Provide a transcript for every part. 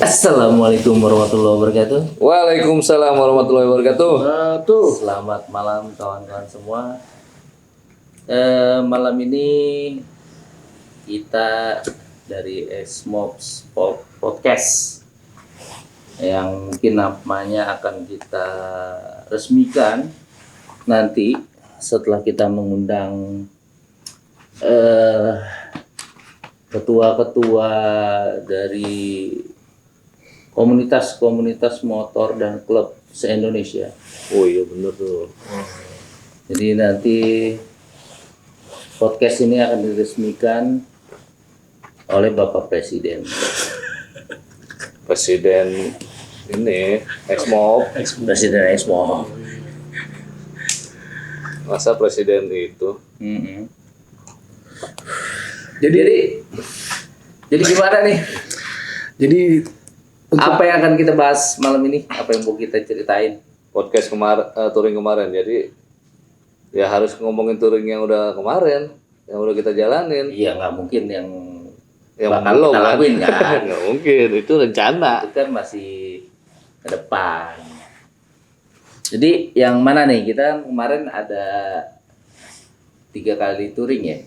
Assalamualaikum warahmatullahi wabarakatuh. Waalaikumsalam warahmatullahi wabarakatuh. Selamat malam kawan-kawan semua. Malam ini kita dari Xmobs Podcast yang mungkin namanya akan kita resmikan nanti setelah kita mengundang ketua-ketua dari komunitas motor dan klub se-Indonesia. Oh iya bener tuh. Jadi nanti podcast ini akan diresmikan oleh Bapak Presiden. Presiden ini Xmob. Presiden Expo. Masa presiden itu? Jadi gimana nih? Jadi Apa yang akan kita bahas malam ini? Apa yang mau kita ceritain? Podcast touring kemarin. Jadi ya harus ngomongin touring yang udah kemarin, yang udah kita jalanin. Iya, nggak mungkin yang Yang bakal belum kita kan? lakuin kan? Nggak mungkin, itu rencana. Itu kan masih ke depan. Jadi yang mana nih? Kita kemarin ada 3 kali touring ya.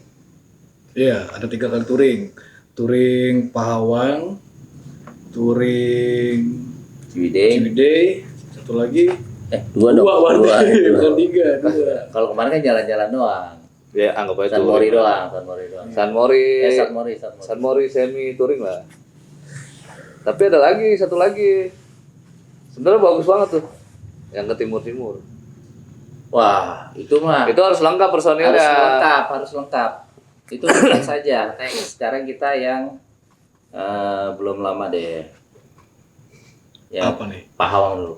iya ada 3 kali touring Pahawang, touring Ciwidey, satu lagi Dua dong. bukan Dua. 3. Kalau kemarin kan jalan-jalan doang. Ya anggap aja San Mori touring. doang. San Mori. San Mori. Semi touring lah. Tapi ada lagi, satu lagi. Sebenarnya bagus banget tuh. Yang ke timur-timur. Wah, itu mah Itu harus lengkap personilnya. harus lengkap. Itu bukan saja. Sekarang kita yang belum lama deh. Yang Apa nih? Pahawang dulu.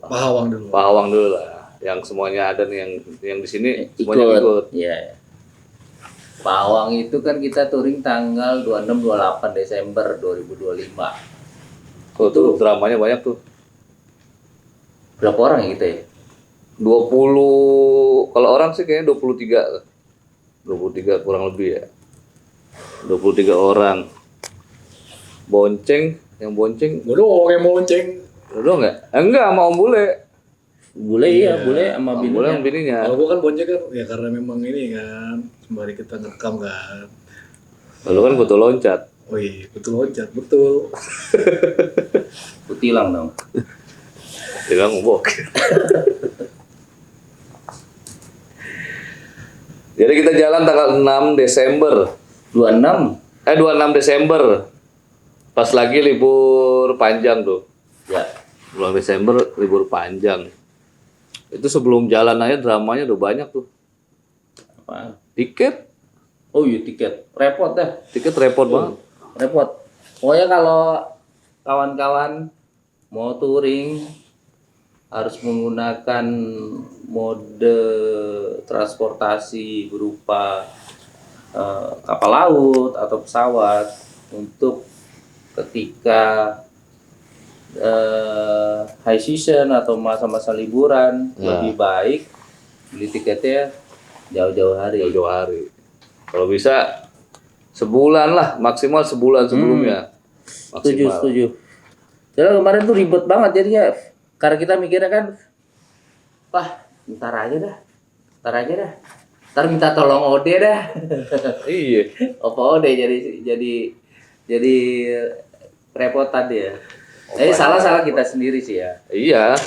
Pahawang dulu lah. Yang semuanya ada nih yang di sini semuanya ikut. Iya. Pahawang itu kan kita touring tanggal 26-28 Desember 2025. Oh, tuh dramanya banyak tuh. Berapa orang ya kita ya? 20 kalau orang sih kayaknya 23. 23 kurang lebih ya. 23 orang. Yang bonceng Gue doang yang mau lonceng. udah enggak? Enggak, sama Om Bule. Bule Iya. bule sama Om Bule yang bininya. bininya. Kalau gue kan bonceng kan ya karena memang ini kan sembari kita ngerekam kan. Lalu kan foto loncat. Oh iya betul loncat betul. Kutilang dong. Dia bilang ngobok. Jadi kita jalan tanggal 6 Desember. 26. 26 Desember. Pas lagi libur panjang tuh. Ya. Bulan Desember libur panjang. Itu sebelum jalan aja dramanya udah banyak tuh. Apa? Tiket Oh iya, tiket. Repot dah. repot banget. Repot. Pokoknya kalau kawan-kawan mau touring harus menggunakan mode transportasi berupa kapal laut atau pesawat untuk ketika high season atau masa-masa liburan. Lebih baik beli tiketnya jauh-jauh hari. Jauh-jauh hari. Kalau bisa sebulan lah, maksimal sebulan sebelumnya. Maksimal. Setuju. Jadi kemarin tuh ribet banget jadinya. Karena kita mikirnya kan, wah ntar aja dah. Ntar minta tolong Ode dah. Iya. Opa Ode jadi repotan dia. Salah kita sendiri sih ya. Iya.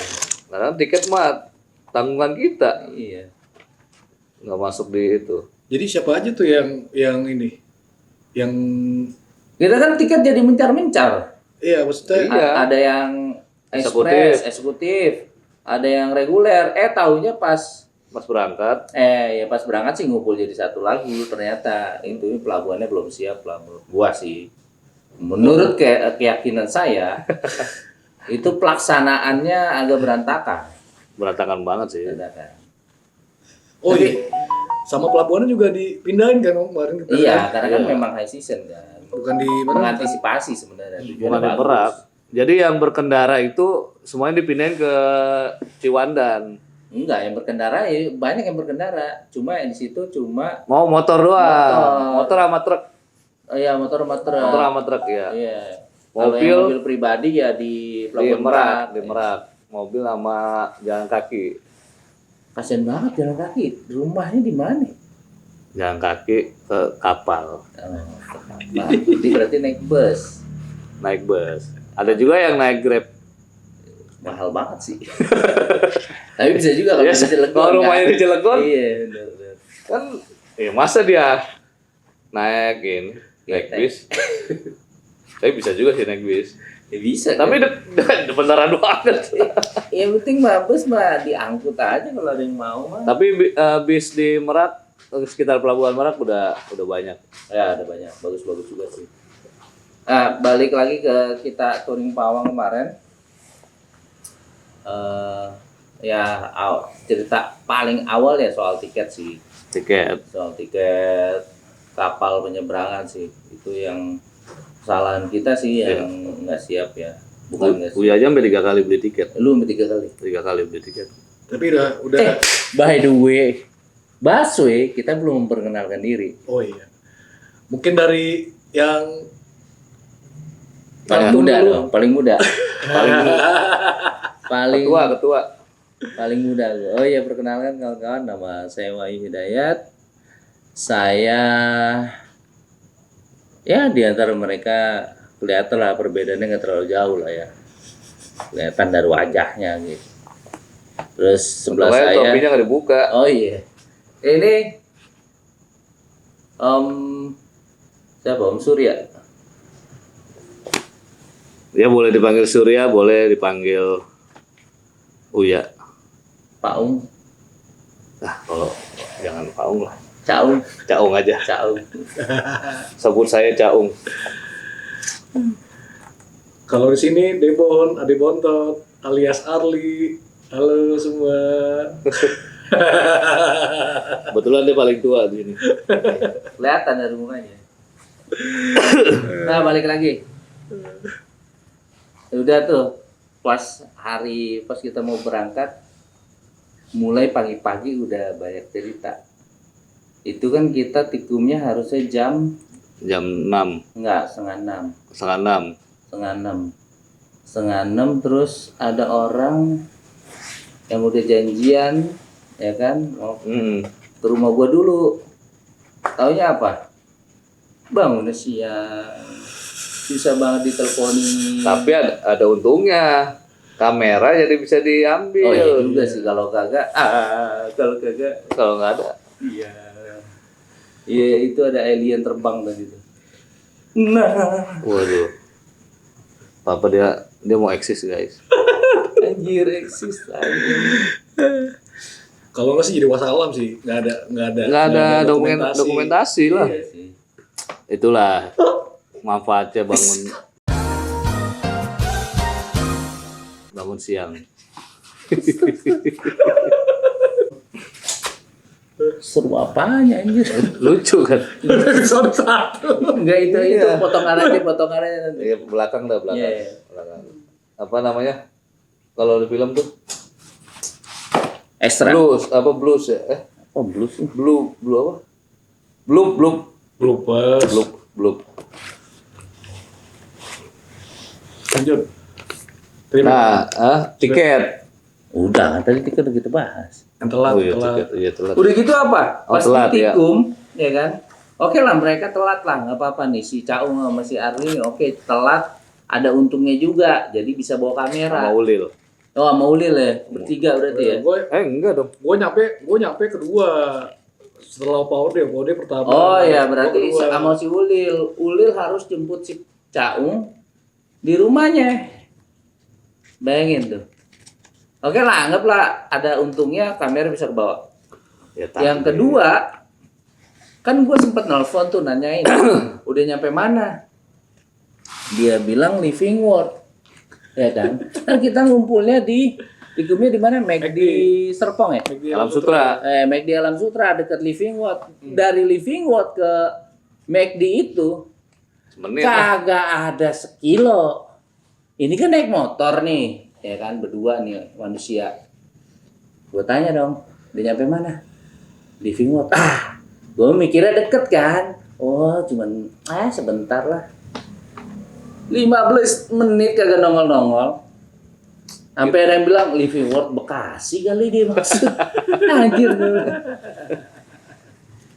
Karena tiket mah tanggungan kita. Iya. Nggak masuk di itu. Jadi siapa aja tuh yang ini? Yang Kita kan tiket jadi mencar-mencar. iya maksudnya Iya. Ada yang eksekutif, ada yang reguler. Taunya pas berangkat. pas berangkat sih ngumpul jadi satu lagi. Ternyata itu pelabuhannya belum siap lah menurut gua sih. Menurut keyakinan saya itu pelaksanaannya agak Berantakan banget sih. berantakan. oh iya sama pelabuhannya juga dipindahin kan kemarin kita. Iya, kan? karena kan memang high season kan. Bukan di mana? Mengantisipasi sebenarnya. Tujuannya Bukan di bagus. Merak. Jadi yang berkendara itu semuanya dipindahin ke Ciwandan. Enggak, yang berkendara ya banyak yang berkendara. Cuma yang di situ cuma Mau motor doang. Motor sama truk. Iya, motor. Motor sama truk ya. Iya. Kalau yang Mobil mobil pribadi ya di di Pelabuhan Merak, Merak. di Merak. Mobil sama jalan kaki. Kasian banget jalan kaki. Rumahnya di mana? Jalan kaki ke kapal, Jadi berarti naik bus. naik bus. Ada juga yang naik Grab. Mahal banget sih. Tapi bisa juga kalau Ya, di Cilegon. kalau rumahnya kan? di Cilegon, Iya, benar. kan masa dia naik Getek. bis. Tapi bisa juga sih naik bis. Ya bisa. Tapi kan? beneran banget. Yang penting mah bus mah diangkut aja kalau ada yang mau mah. Tapi bis di Merak, sekitar Pelabuhan Merak udah banyak. Ya ada banyak, bagus-bagus juga sih. Nah, balik lagi ke kita touring Pawang kemarin. Cerita paling awal ya soal tiket sih. Soal tiket kapal penyeberangan sih. Itu yang kesalahan kita sih yang nggak siap ya. Bukan nggak siap. Uya aja sampai 3 kali beli tiket. Lu sampai 3 kali. 3 kali beli tiket. Tapi udah By the way, Baswe kita belum memperkenalkan diri. oh iya. Mungkin dari yang Paling Satu muda dulu. dong, paling muda. paling Ketua. paling muda. Oh ya, perkenalkan kawan-kawan, nama saya Wahyu Hidayat. Saya ya di antara mereka kelihatan lah perbedaannya nggak terlalu jauh lah ya. Kelihatan dari wajahnya gitu. Terus sebelah Untungnya saya. topinya nggak dibuka. Oh iya. Ini siapa? Om Surya. Ya boleh dipanggil Surya, boleh dipanggil Uya. Pak Ung, Nah, kalau jangan Paung lah. Caung, Caung aja. Caung. Sebut saya Caung. kalau di sini Debon, Ade Bontot, alias Arli. Halo semua. Kebetulan dia paling tua di sini. Kelihatan dari mukanya. Nah, balik lagi. Udah tuh, pas kita mau berangkat, mulai pagi-pagi udah banyak cerita. Itu kan kita tikumnya harusnya jam Jam 6, enggak, setengah 6. setengah 6. Terus ada orang yang udah janjian, ya kan, mau ke rumah gua dulu. Taunya apa? Bang, udah siang. Susah banget diteleponin. Tapi ada untungnya. Kamera jadi bisa diambil. Oh iya juga sih, kalau kagak Kalau nggak ada. iya. Iya, itu ada alien terbang tadi tuh. Nah, Waduh. Papa dia mau eksis, guys. anjir eksis anjir. Kalau nggak sih jadi wassalam sih, nggak ada dokumentasi lah. Iya sih. Itulah manfaatnya bangun siang. Seru apanya anjir? Lucu kan? Episode 1. Enggak itu potongan aja nanti. Ya, belakang. Iya. Belakang. Apa namanya? Kalau di film tuh Extra. blues ya? Oh, blues. Blue apa? Bloopers. Bloop. Lanjut. Terima. Nah, tiket. Udah, kan tadi kita udah kita bahas. Yang telat, Oh iya, telat. tiket. Iya, telat. Udah gitu apa? Oh, Pas telat, ya. ditikung, ya kan? Oke lah, mereka telat lah, nggak apa-apa nih. Si Caung sama si Arli, oke telat. Ada untungnya juga, jadi bisa bawa kamera. Sama Ulil. Oh, sama Ulil ya, bertiga berarti ya. Enggak dong. Gue nyampe kedua. Setelah Power Day pertama. Oh ya, berarti Gua kedua. sama si Ulil. Ulil harus jemput si Caung di rumahnya. Bayangin tuh. Oke lah, anggaplah ada untungnya kamera bisa kebawa. Ya, tapi- Yang kedua, kan gue sempet nelfon tuh nanyain, udah nyampe mana? Dia bilang Living World, ya kan? Kan kita ngumpulnya di tikumnya di mana? McD Serpong ya? Alam Sutra. McD Alam Sutra dekat Living World. Dari Living World ke McD itu Semenit lah. kagak ada sekilo. Ini kan naik motor nih, ya kan, berdua nih manusia. Gue tanya dong, dia nyampe mana? Living World. Gue mikirnya deket kan. Oh, cuman sebentar lah. 15 menit kagak nongol-nongol. Sampai ada yang bilang Living World Bekasi kali dia maksud. Anjir.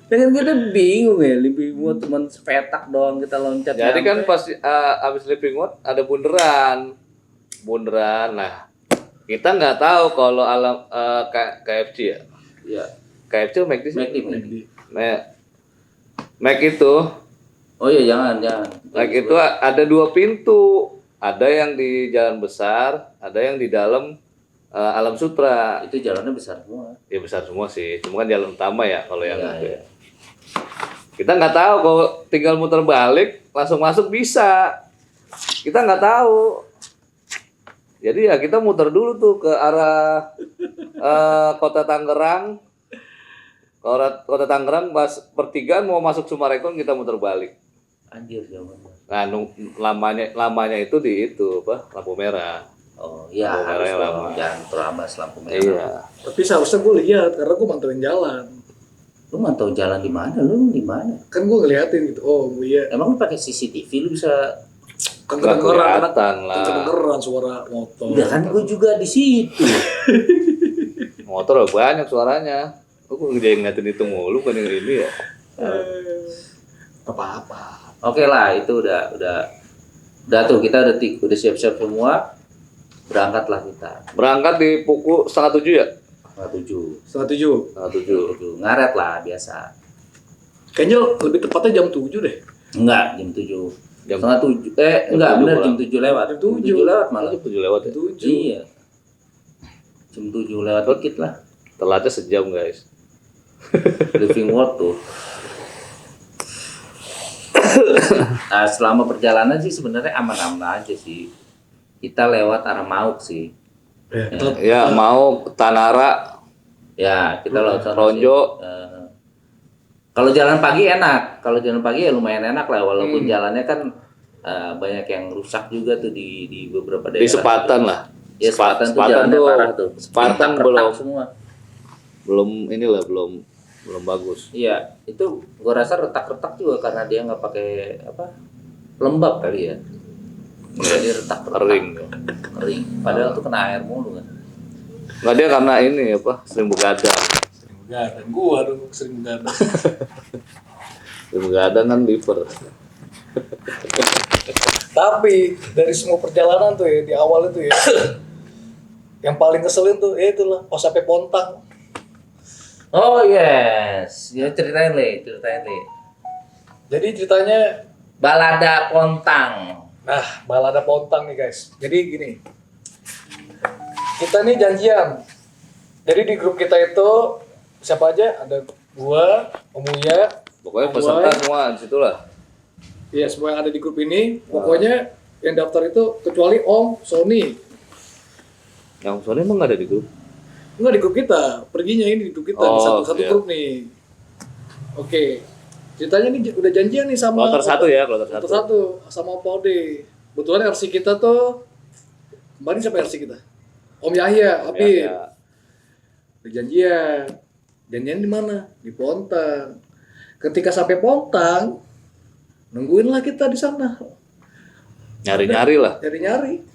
Dengan kita bingung ya, Living World cuma sepetak doang kita loncat. Jadi kan nyampe. pas abis Living World ada bundaran. Nah, kita nggak tahu kalau alam KFC ya. Ya, KFC atau McD sih? McD. Mac itu, Oh iya jangan. Mac itu ada 2 pintu. Ada yang di Jalan Besar, ada yang di dalam Alam Sutra. Itu jalannya besar semua. Ya besar semua sih, cuma kan jalan utama ya kalau yang Iya, itu iya. ya. Kita nggak tahu kalau tinggal muter balik langsung masuk bisa. Kita nggak tahu. Jadi ya kita muter dulu tuh ke arah Kota Tangerang. Kota Tangerang pas pertigaan mau masuk Sumarekon kita muter balik. Anjir jangan. Nah, lamanya itu di itu apa? Lampu merah. Oh iya Lampu harus merah dong. lama. Jangan terabas lampu merah. Iya. Tapi seharusnya gue lihat karena gue mantauin jalan. Lu mantau jalan di mana? Lu di mana? Kan gue ngeliatin gitu. Oh iya. Emang lu pakai CCTV lu bisa? Kan Nggak kedengeran kelihatan lah. kedengeran suara motor. Udah kan gue juga di situ. Motor banyak suaranya. Aku jadi ngeliatin itu mulu kan yang ini ya. Apa-apa. Oke lah, itu udah tuh kita udah siap-siap semua. Berangkatlah kita. Berangkat di pukul 6:30 ya? 7. 7. 7:30. Ngaret lah biasa. Kayaknya lebih tepatnya jam 7 deh. Enggak, jam 7. Jam 7:30. jam Enggak 7 benar pulang. jam 7 lewat. Jam 7. Lewat malah. 7 lewat ya? 7. Iya. Jam 7 lewat dikit lah. Telatnya sejam guys. Living World tuh. Nah, selama perjalanan sih sebenarnya aman-aman aja sih. Kita lewat arah Mauk sih. Ya mau Tanara, Ya, kita lewat sana Ronjo. sih. Kalau jalan pagi enak. Kalau jalan pagi ya lumayan enak lah walaupun jalannya kan banyak yang rusak juga tuh di beberapa daerah. di Sepatan lah. Ya, Sepatan tuh Sepatan jalannya tuh, parah tuh. Sepatan Retak-retak semua. belum bagus. Iya, itu gua rasa retak-retak juga karena dia nggak pakai apa lembab kali ya. Jadi retak-retak. Kering. Padahal tuh kena air mulu kan. Nggak dia karena ini apa? Sering begadang. Sering begadang. Gua dong sering begadang. Sering begadang kan liver. Tapi dari semua perjalanan tuh ya di awal itu ya. Yang paling keselin tuh ya itulah pas sampai Pontang. Oh yes, ya ceritain Le. Jadi ceritanya Balada Pontang. nah, balada Pontang nih guys. Jadi gini. Kita nih janjian. Jadi di grup kita itu siapa aja? Ada gua, Om Uya, Pokoknya Om peserta Boy. semua di situlah. Iya, semua yang ada di grup ini. Pokoknya yang daftar itu kecuali Om, Sony. Yang soalnya emang nggak ada di grup. Enggak di grup kita, perginya ini di grup kita, di Oh, satu iya. grup nih. Oke. Ceritanya nih udah janjian nih sama Kloter satu ya, kloter Kloter satu. satu sama Pak Ode. Kebetulan RC kita tuh kemarin siapa RC kita? Om Yahya, Abid. Ya. Udah janjian. Janjian di mana? Di Pontang. Ketika sampai Pontang, nungguin lah kita di sana. Nyari-nyari lah. Nyari-nyari.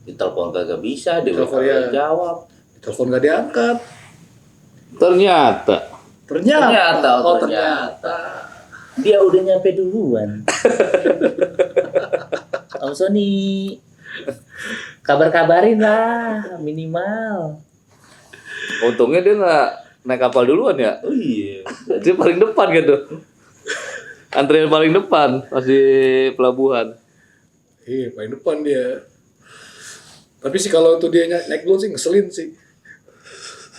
Ditelepon kagak bisa, dia Telepon, kagak ya. jawab. Telepon gak diangkat. Ternyata Ternyata. Dia udah nyampe duluan. Om Sony, kabar-kabarin lah minimal. untungnya dia nggak naik kapal duluan ya. Oh iya. Dia paling depan gitu. Antrian paling depan pas di pelabuhan. Iya, paling depan dia. Tapi sih kalau itu dia naik duluan sih ngeselin sih.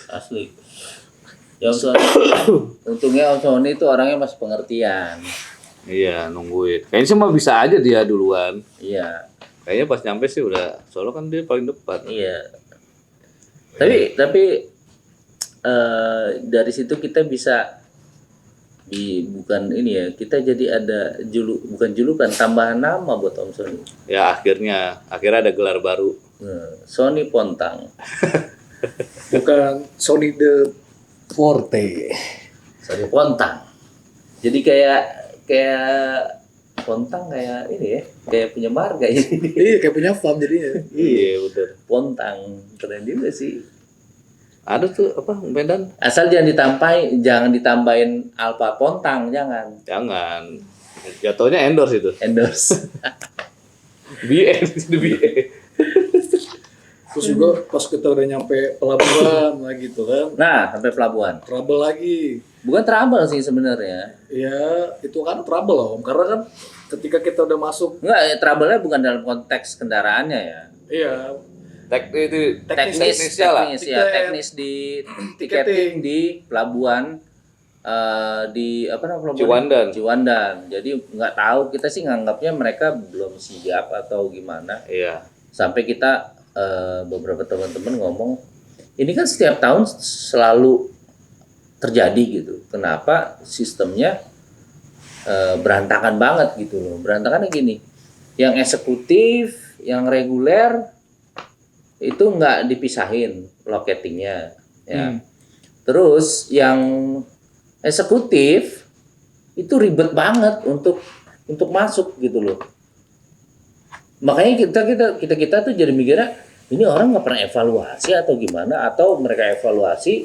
Asli. Ya Om Sony, untungnya Om Sony itu orangnya masih pengertian. Iya, nungguin. Kayaknya sih mah bisa aja dia duluan. Iya, Kayaknya pas nyampe sih udah, soalnya kan dia paling depan. iya. Tapi dari situ kita bisa bukan ini ya, kita jadi ada bukan julukan, tambahan nama buat Om Sony. Ya akhirnya ada gelar baru. Sony Pontang. Bukan Sony the Forte. Sony Pontang. Jadi kayak Pontang kayak ini ya, kayak punya marga ya. Iya, kayak punya farm jadinya. Iya betul. Pontang, keren juga sih. Ada tuh apa Medan? Asal jangan ditambahin alpha Pontang, jangan. Jangan. Jatuhnya endorse itu. Endorse. BN itu BN. Terus juga pas kita udah nyampe pelabuhan lagi tuh kan, Nah, sampai pelabuhan. trouble lagi. Bukan trouble sih sebenarnya. Ya, itu kan trouble Om, karena kan ketika kita udah masuk, Enggak, trouble-nya bukan dalam konteks kendaraannya ya. iya, Itu Teknisnya lah. tiket. Teknis di tiketing di pelabuhan di apa namanya pelabuhan? Ciwandan. Jadi nggak tahu, kita sih nganggapnya mereka belum siap atau gimana. Iya. Sampai kita beberapa teman-teman ngomong, ini kan setiap tahun selalu terjadi gitu. Kenapa sistemnya berantakan banget gitu loh. Berantakannya gini, yang eksekutif, yang reguler itu nggak dipisahin locatingnya, ya. Terus yang eksekutif itu ribet banget untuk masuk gitu loh. Makanya kita tuh jadi mikirnya ini orang nggak pernah evaluasi atau gimana, atau mereka evaluasi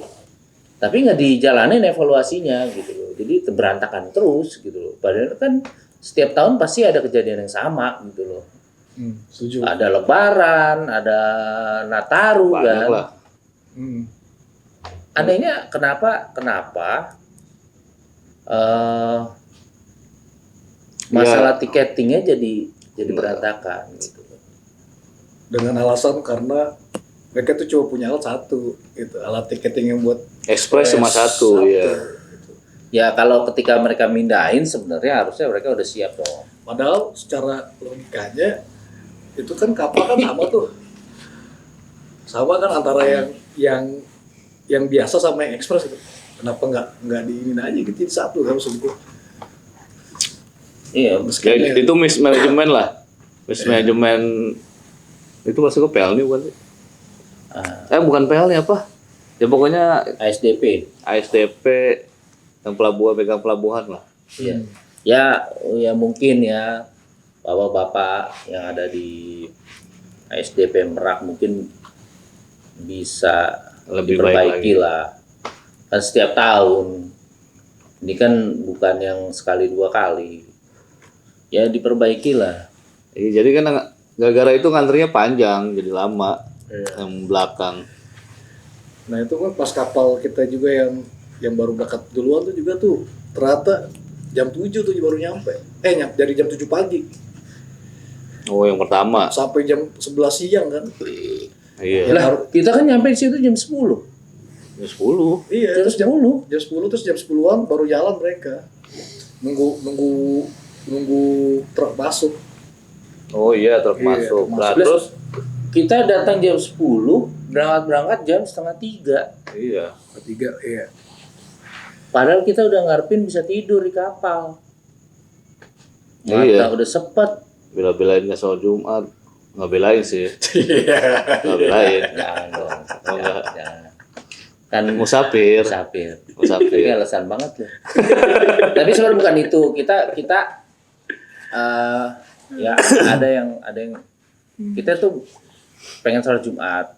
tapi nggak dijalanin evaluasinya gitu loh. Jadi berantakan terus gitu loh. Padahal kan setiap tahun pasti ada kejadian yang sama gitu loh. setuju. Ada Lebaran, ada Nataru Banyak kan. lah. Anehnya kenapa masalah tiketingnya jadi berantakan gitu. Dengan alasan karena mereka tuh cuma punya alat satu, gitu. Alat tiketing yang buat Express cuma satu ya. gitu. Ya kalau ketika mereka mindahin sebenarnya harusnya mereka udah siap dong. Padahal secara logikanya itu kan kapal kan sama tuh, sama kan antara yang biasa sama yang ekspres itu. Kenapa nggak diinin aja gitu jadi satu kan maksud gue. Iya, Ya, itu mismanagement lah. Mismanagement itu masuk ke PLN bukan sih? Bukan PLN apa? Ya pokoknya ASDP. ASDP yang pegang pelabuhan lah. Iya. Ya mungkin ya bapak-bapak yang ada di ASDP Merak mungkin bisa Lebih baik diperbaiki lah. Kan setiap tahun. Ini kan bukan yang sekali dua kali. Ya diperbaiki lah. Jadi kan gara-gara itu ngantrinya panjang, jadi lama. Iya. Yang belakang. Nah itu kan pas kapal kita juga yang baru berangkat duluan tuh juga tuh ternyata jam 7 tuh baru nyampe. Dari jam 7 pagi Oh, yang pertama. sampai jam 11 siang kan. Iya. Lah, kita kan nyampe di situ jam 10. Jam 10. Iya, Jam terus jam 10. 10 terus jam 10-an baru jalan mereka. Nunggu truk masuk. Oh iya, truk Iya, masuk. truk Lah, masuk. terus Kita datang jam 10, berangkat jam 2:30. iya. Ketiga, iya. Padahal kita udah ngarepin bisa tidur di kapal. Mata Iya. udah sepet. Bela-belain nggak soal Jumat. Nggak belain sih. Iya. Nggak belain. Jangan dong. Oh, enggak. Jangan. Kan Musafir. musafir. Ini Musafir. alasan banget loh. Tapi sebenarnya bukan itu. Kita ya ada yang kita tuh pengen sholat Jumat.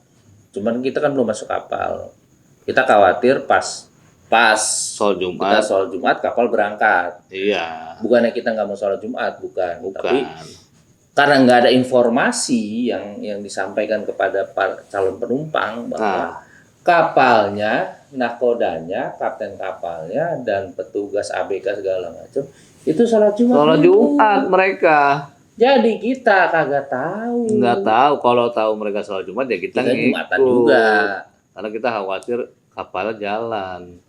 Cuman kita kan belum masuk kapal. Kita khawatir pas Soal kita Jumat. sholat Jumat kapal berangkat. Iya. Bukannya kita nggak mau sholat Jumat, bukan. Bukan. Tapi karena nggak ada informasi yang disampaikan kepada para calon penumpang bahwa kapalnya, nakodanya, kapten kapalnya, dan petugas ABK segala macam itu sholat Jumat. Sholat dulu. Jumat mereka. Jadi kita kagak tahu. Nggak tahu. Kalau tahu mereka sholat Jumat ya kita Kita ngikut. Jumatan juga. Karena kita khawatir kapalnya jalan.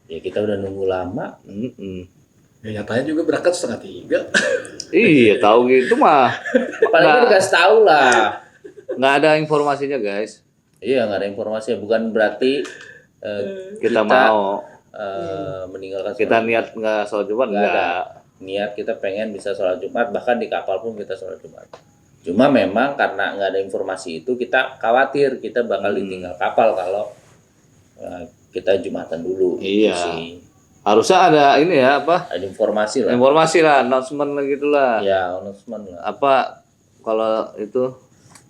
Ya kita udah nunggu lama. Ya nyatanya juga berangkat 2:30. Iya, tahu gitu mah. Paling kan dikasih tahu lah. Nggak ada informasinya, guys. Iya, nggak ada informasi. Bukan berarti Kita mau. meninggalkan Kita sholat. niat nggak sholat Jumat, Nggak ada. nggak. Niat kita pengen bisa sholat Jumat, bahkan di kapal pun kita sholat Jumat. Cuma memang karena nggak ada informasi itu, kita khawatir kita bakal ditinggal kapal kalau kita Jumatan dulu. Iya. Gitu sih. Harusnya ada ini ya apa? Ada informasi lah. Informasi lah, announcement gitulah. Ya, announcement lah. Apa kalau itu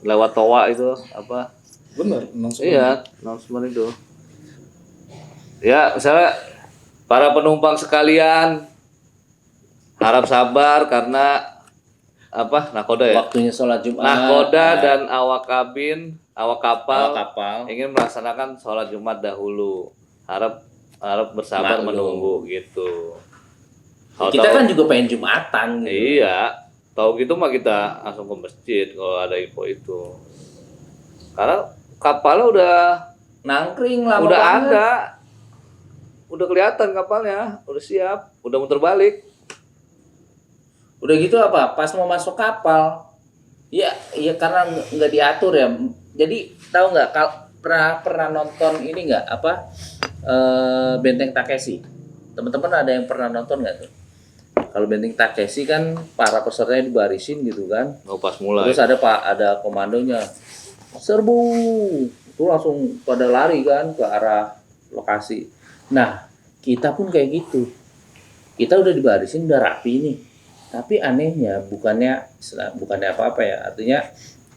lewat toa itu apa? Bener, langsung. Iya, announcement itu. Ya, misalnya para penumpang sekalian harap sabar karena apa? Nakoda ya. Waktunya sholat Jumat. Nakoda dan awak kabin, awak kapal, kapal. ingin melaksanakan sholat Jumat dahulu. Harap bersabar Maklum. menunggu gitu. Kalau Kita tahu- kan juga pengen Jumatan gitu. Iya, tahu gitu mah kita langsung ke masjid kalau ada info itu. Karena kapalnya udah Nangkring lama udah banget. ada, udah kelihatan kapalnya, udah siap, udah muter balik. Udah gitu apa? Pas mau masuk kapal, ya karena nggak diatur ya. Jadi tahu nggak pernah nonton ini nggak apa Benteng Takeshi? Teman-teman ada yang pernah nonton nggak tuh? Kalau Benteng Takeshi kan para pesertanya dibarisin gitu kan. Oh, pas mulai. Terus ada komandonya. Serbu. Itu langsung pada lari kan ke arah lokasi. Nah, kita pun kayak gitu. Kita udah dibarisin, udah rapi nih. Tapi anehnya bukannya apa-apa ya. Artinya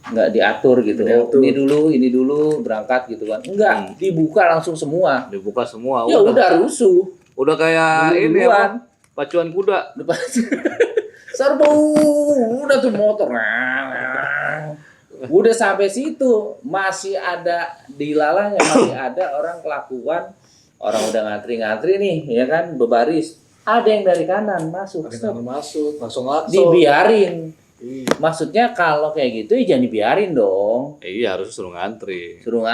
nggak diatur gitu. Nggak diatur. Ini dulu berangkat gitu kan. Enggak, dibuka langsung semua. Dibuka semua. Ya udah rusuh. Udah kayak ini Duluan. apa? Pacuan kuda. Depan serbu udah tuh motor udah sampai situ masih ada di lalanya, masih ada orang kelakuan, orang udah ngantri nih ya kan, berbaris, ada yang dari kanan masuk, Ada stop. yang masuk, langsung langsung. Dibiarin. Iya. Maksudnya kalau kayak gitu ya jangan dibiarin dong, Iya, harus suruh ngantri. suruh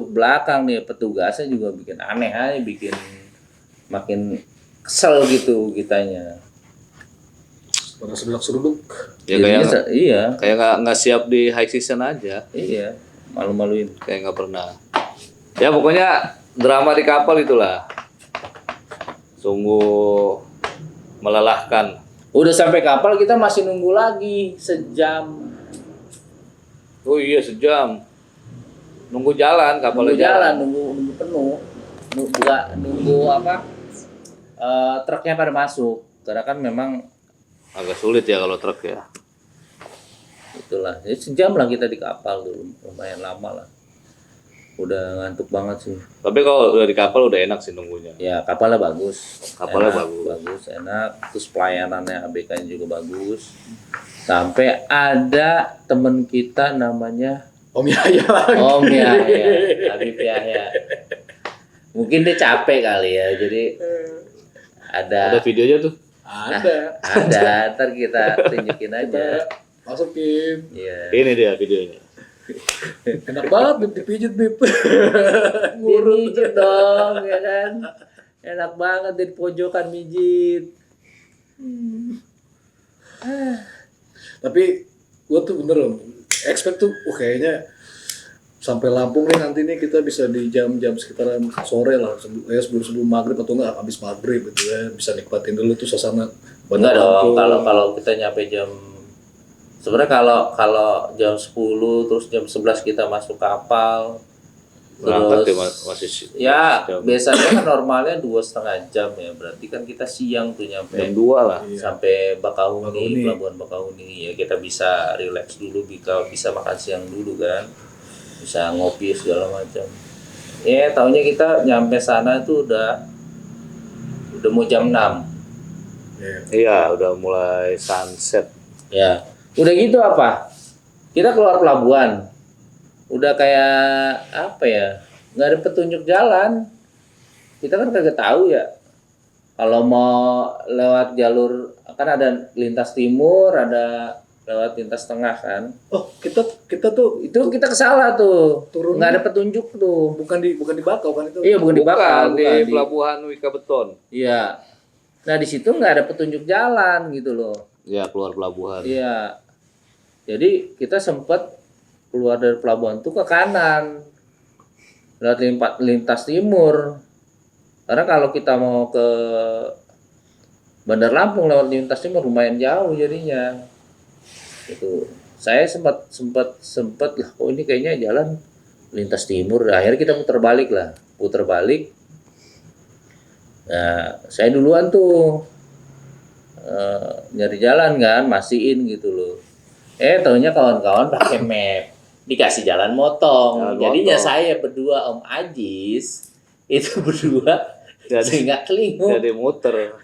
belakang nih, petugasnya juga bikin aneh aja, bikin makin kesel gitu kitanya. Pada seruduk. Ya Jadinya kayak iya. kayak nggak siap di high season aja, Iya, malu-maluin. kayak nggak pernah. Ya pokoknya drama di kapal itulah, sungguh melelahkan. Udah sampai kapal kita masih nunggu lagi sejam. Oh iya, sejam. Nunggu jalan, kapalnya Nunggu jalan, nunggu penuh. Nunggu apa? Truknya pada masuk. Karena kan memang Agak sulit ya kalau truk ya. itulah. Jadi sejam lah kita di kapal tuh, lumayan lama lah. Udah ngantuk banget sih. Tapi kalau udah di kapal udah enak sih nunggunya. Ya kapalnya bagus. Kapalnya Enak, bagus. Bagus, enak. Terus pelayanannya ABK-nya juga bagus. Sampai ada temen kita namanya Om Yahya lagi. Om Yahya, Habib Yahya. Mungkin dia capek kali ya, jadi Ada videonya tuh. Ada. ntar kita tunjukin aja. Masukin. Iya. Ini dia videonya. Enak banget Bib, dipijit Bib. Dia mijit dong, ya kan? Enak banget di pojokan mijit. Tapi gua tuh bener loh, expect tuh kayaknya sampai Lampung nih nanti nih kita bisa di jam-jam sekitaran sore lah, sebelum maghrib atau enggak habis maghrib gitu ya, bisa nikmatin dulu tuh suasana Enggak dong, Lampung. kalau kita nyampe jam sebenarnya kalau jam 10 terus jam 11 kita masuk kapal. Berangkat ya Terus masih ya jam biasanya kan normalnya 2,5 jam ya, berarti kan kita siang tuh nyampe 2 lah. Iya. sampai Bakahuni, Bakahuni. Pelabuhan Bakahuni ya, kita bisa relax dulu, bisa makan siang dulu kan, bisa ngopi segala macam. Ya taunya kita nyampe sana tuh udah mau jam 6. Iya. Iya, udah mulai sunset. Ya udah gitu apa, kita keluar pelabuhan udah kayak apa ya, nggak ada petunjuk jalan, kita kan kagak tahu ya kalau mau lewat jalur, kan ada lintas timur, ada lewat lintas tengah kan, Oh, kita tuh itu kita kesalah tuh, Turun. nggak ada petunjuk tuh. bukan di Bakau kan itu. Iya bukan di Bakau, di bukan pelabuhan Wika Beton. iya. Nah di situ nggak ada petunjuk jalan gitu loh. Ya, keluar pelabuhan. Iya. Jadi kita sempat keluar dari pelabuhan tuh ke kanan, lewat lintas timur. Karena kalau kita mau ke Bandar Lampung lewat lintas timur lumayan jauh jadinya. Itu saya sempat lah, oh ini kayaknya jalan lintas timur. Akhirnya kita putar balik. Nah, saya duluan tuh nyari jalan kan, masihin gitu loh. Taunya kawan-kawan pakai map, dikasih jalan motong. Jalan Jadinya motong. saya berdua Om Ajis itu berdua nggak kelinguk, Jadi muter.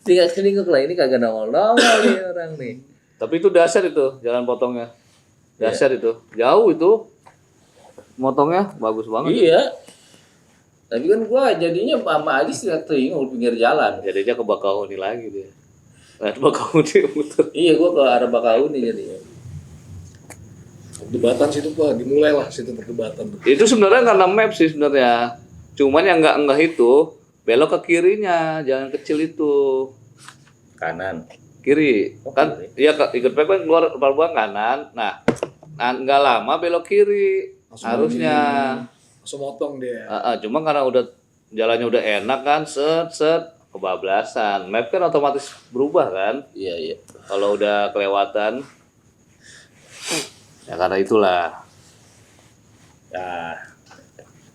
nggak kelinguk lah, ini kagak nongol-nongol nih orang nih. Tapi itu dasar itu jalan potongnya. Dasar itu. Jauh itu. Motongnya bagus banget. Iya. Tapi kan gua jadinya sama Ajis nggak kelinguk pinggir jalan. Jadinya ke Bakahuni lagi dia. Nah, Bakahuni muter. Iya, gua ke arah Bakahuni jadinya. Perdebatan situ Pak, dimulai lah situ perdebatan tuh. Itu sebenarnya karena map sih sebenarnya. Cuman yang enggak itu belok ke kirinya, jalan kecil itu. Kanan. Kiri. Oh, Kan kiri. iya ikut pep kan keluar pelabuhan kanan. Nah, enggak lama belok kiri. Langsung Harusnya. Langsung motong dia. Cuma karena udah jalannya udah enak kan, set kebablasan. Map kan otomatis berubah kan. Iya, iya. Kalau udah kelewatan. Ya karena itulah. Nah,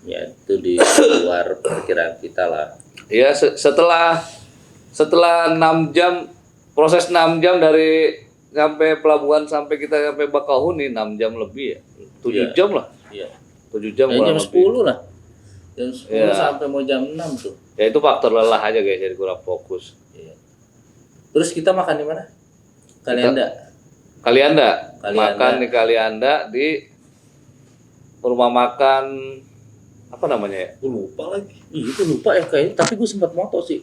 ya itu di luar perkiraan kita lah. Ya setelah 6 jam proses 6 jam dari sampai pelabuhan sampai kita sampai Bakahuni 6 jam lebih ya. 7 Iya. jam lah. Iya. 7 jam Jam kurang lebih. 10 lah. Jam 10 Iya. sampai mau jam 6 tuh. Ya itu faktor lelah aja guys, jadi kurang fokus. Iya. Terus kita makan di mana? Kalianda. Kalianda. Kalianda. Makan di Kalianda di rumah makan apa namanya ya? Gue lupa lagi. Ih, itu lupa ya kayaknya, tapi gue sempat moto sih.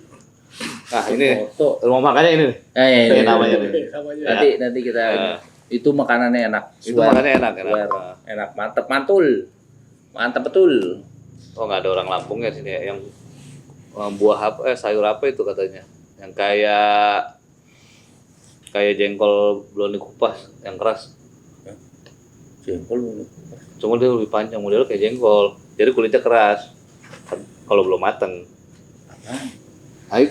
Nah, ini Moto. rumah makannya ini nih. Ini namanya namanya. nih. Namanya. Nanti kita Nah. itu makanannya enak. Itu makannya enak. Swear. Enak, mantep mantul. Mantap betul. Oh, nggak ada orang Lampung ya sini ya, yang buah apa sayur apa itu katanya, yang kayak jengkol belum dikupas yang keras, Jengkol. cuma dia lebih panjang modelnya kayak jengkol, jadi kulitnya keras kalau belum mateng.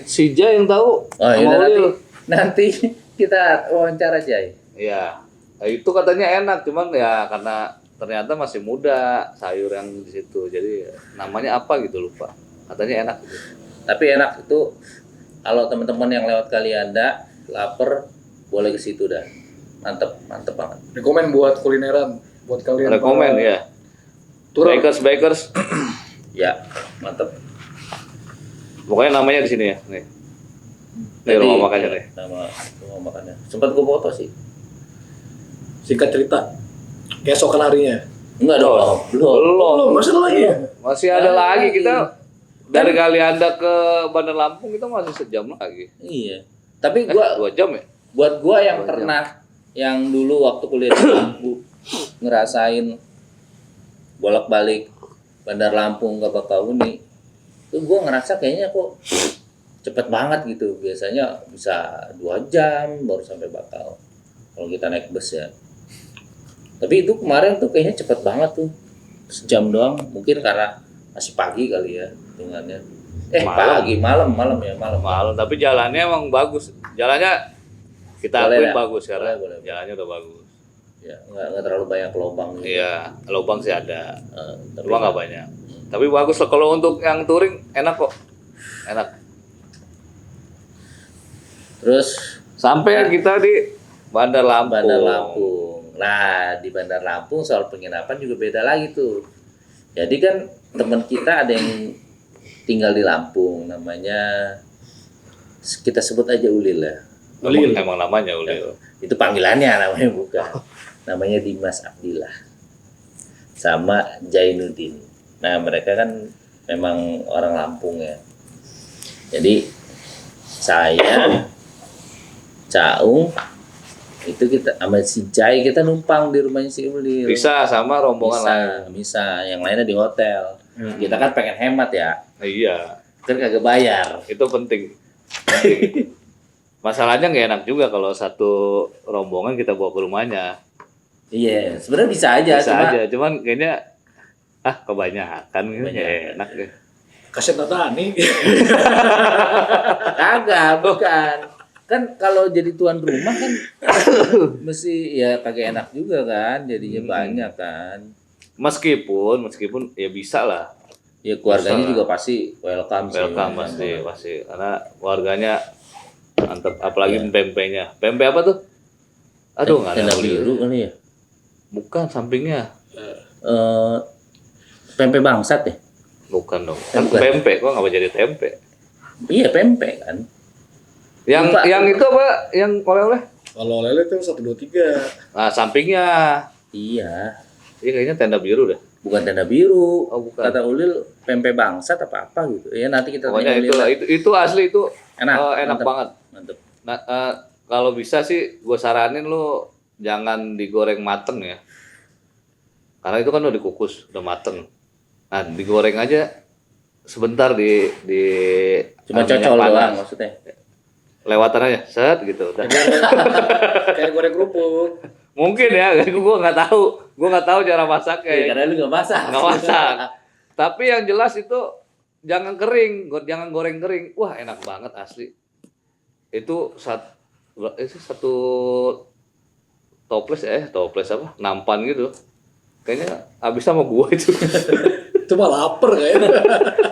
Si Jai yang tahu. Oh, sama iya, Ulil. nanti kita wawancara aja. Iya. Nah, itu katanya enak, cuman ya karena ternyata masih muda sayur yang di situ, jadi namanya apa gitu lupa. Katanya enak gitu. Tapi enak itu kalau teman-teman yang lewat Kalianda lapar boleh ke situ dah. Mantep banget. Rekomen buat kulineran buat kalian. Rekomen ya. Turun. Bakers. Ya, mantep. Pokoknya namanya di sini ya. Nih. Nih Jadi, rumah makannya nih. Nama rumah makannya. Sempat gue foto sih. Singkat cerita. Keesokan harinya. Enggak dong. Oh, Belum. belum. Masih ada lagi ya? Masih ada Ada lagi lagi. kita dari Kalianda ke Bandar Lampung kita masih sejam lagi. Iya. Tapi gua 2 jam ya? buat gua yang 2 jam. pernah yang dulu waktu kuliah di Lampung ngerasain bolak-balik Bandar Lampung ke Bakahuni, itu gua ngerasa kayaknya kok cepet banget gitu. Biasanya bisa 2 jam baru sampai Bakau kalau kita naik bus ya. Tapi itu kemarin tuh kayaknya cepet banget tuh, sejam doang. Mungkin karena masih pagi kali ya hitungannya. Malam. Pagi, malam ya malam. Malam, tapi jalannya emang bagus. Jalannya kita Boleh akuin ya? bagus sekarang. Boleh. Jalannya udah bagus. Ya, nggak terlalu banyak lubang gitu. Iya, lubang sih ada. Tapi Cuma nggak banyak. Tapi bagus lah kalau untuk yang touring enak kok. Enak. Terus Sampai kita di Bandar Lampung. Bandar Lampung. Nah, di Bandar Lampung soal penginapan juga beda lagi tuh. Jadi kan teman kita ada yang tinggal di Lampung, namanya kita sebut aja Ulil ya. Emang namanya Ulil. Itu panggilannya namanya bukan. Namanya Dimas Abdillah. Sama Jainuddin. Nah, mereka kan memang orang Lampung ya. Jadi saya Caung itu kita sama si Jai kita numpang di rumahnya si Ulil. Bisa sama rombongan lain. Bisa. Yang lainnya di hotel. Kita kan pengen hemat ya. Iya, Kan kagak bayar. itu penting. Masalahnya nggak enak juga kalau satu rombongan kita bawa ke rumahnya. Iya, sebenarnya bisa aja. Bisa cuma aja, cuman kayaknya kebanyakan gitu ya Kebanyakan. enak deh. Kaset Natani. kagak, bukan. Kan kalau jadi tuan rumah kan mesti ya kagak enak juga kan, jadinya banyak kan. Meskipun ya bisa lah. Ya keluarganya Bisa lah. juga pasti welcome sih. Welcome pasti karena keluarganya mantep, apalagi pempeknya. Pempek apa tuh? Aduh, nggak ada Tenda yang beli. biru kali ya. Bukan, sampingnya. Pempek bangsat ya. Bukan dong. Kan Bukan. pempek, kok nggak jadi tempe? Iya pempek kan. Yang Lupa. yang itu apa? Yang oleh-oleh? Kalau lele tuh 1, 2, 3. Nah, sampingnya. Iya. Ini kayaknya tenda biru dah. Bukan tenda biru. Oh, bukan. Kata Ulil pempek bangsat apa gitu. Ya nanti kita Pokoknya tanya Ulil lah. itu asli itu Enak, enak mantep. banget. Mantep. Nah, kalau bisa sih gue saranin lu jangan digoreng mateng ya. Karena itu kan udah dikukus, udah mateng. Nah, digoreng aja sebentar di Cuma minyak cocol panas. doang maksudnya. Lewatan aja, set gitu. Udah. Kayak goreng kerupuk. Mungkin ya, gue nggak tahu. Gue nggak tahu cara masaknya. Karena lu nggak masak. Nggak masak. Tapi yang jelas itu jangan kering, jangan goreng kering. Wah, enak banget asli. Itu satu toples apa? Nampan gitu. Kayaknya habis sama gua itu. Cuma lapar kayaknya.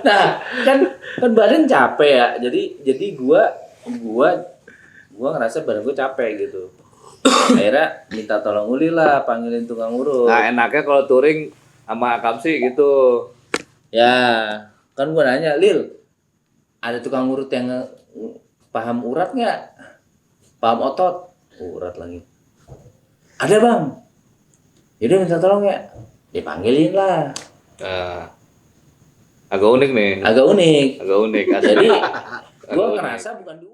Nah, kan badan capek ya. Jadi gua ngerasa badan gua capek gitu. Akhirnya minta tolong Uli lah, panggilin tukang urut. Nah, enaknya kalau touring sama Akam sih gitu. Ya, kan gua nanya, Lil, ada tukang urut yang paham urat nggak? Paham otot? Urat lagi. Ada bang. Jadi minta tolong ya. Dipanggilin lah. Nah, agak unik nih. Agak unik. Agak unik. Jadi Agak gua unik. ngerasa bukan dua.